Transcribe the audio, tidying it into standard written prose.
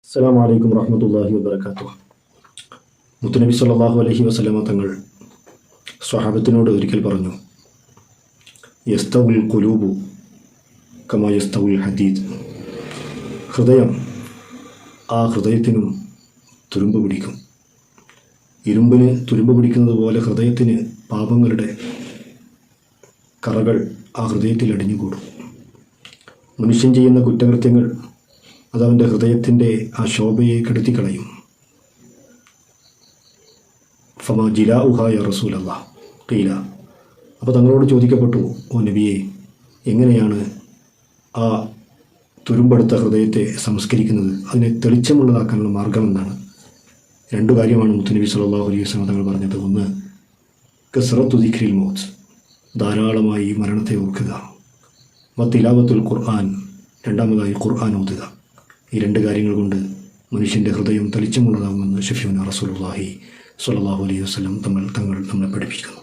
അസ്സലാമു അലൈക്കും വറഹ്മത്തുള്ളാഹി വബറകാതുഹു. മുത്തുനബി സല്ലല്ലാഹു അലൈഹി വസല്ലമ തങ്ങൾ സ്വഹാബത്തിനോട് ഒരിക്കൽ പറഞ്ഞു, യസ്തവുൽ ഖുലൂബു കമാ യസ്തവുൽ ഹദീദ്. ഹൃദയം ഹൃദയത്തിനും തുരുമ്പ് പിടിക്കും. ഇരുമ്പിന് തുരുമ്പ് പിടിക്കുന്നത് പോലെ ഹൃദയത്തിന് പാപങ്ങളുടെ കറകൾ ആ ഹൃദയത്തിൽ അടിഞ്ഞുകൂടും. മനുഷ്യൻ ചെയ്യുന്ന കുറ്റകൃത്യങ്ങൾ അതവൻ്റെ ഹൃദയത്തിൻ്റെ ആ ശോഭയെ കെടുത്തിക്കളയും. ഫമാ ജിലാഉഹാ യാ റസൂലല്ലാഹ് ഖീല. അപ്പോൾ തങ്ങളോട് ചോദിക്കപ്പെട്ടു, ഓ നബിയെ, എങ്ങനെയാണ് ആ തുരുമ്പെടുത്ത ഹൃദയത്തെ സംസ്കരിക്കുന്നത്, അതിനെ തെളിച്ചമുള്ളതാക്കാനുള്ള മാർഗം എന്താണ്? രണ്ടു കാര്യമാണ് മുത്തുനബി സല്ലല്ലാഹു അലൈഹി വസല്ലം തങ്ങൾ പറഞ്ഞത്. ഒന്ന്, കസ്റത്തു ദിക്രിൽ മൗത്ത്, ധാരാളമായി മരണത്തെ ഓർക്കുക. വത്തിലാവത്തുൽ ഖുർആൻ, രണ്ടാമതായി ഖുർആൻ ഓതുക. ഈ രണ്ട് കാര്യങ്ങൾ കൊണ്ട് മനുഷ്യൻ്റെ ഹൃദയം തെളിച്ചമുള്ളതാകുമെന്ന് ഷഫീഉനാ റസൂലുള്ളാഹി സ്വല്ലല്ലാഹു അലൈഹി വസല്ലം തങ്ങൾ നമ്മളെ പഠിപ്പിക്കുന്നു.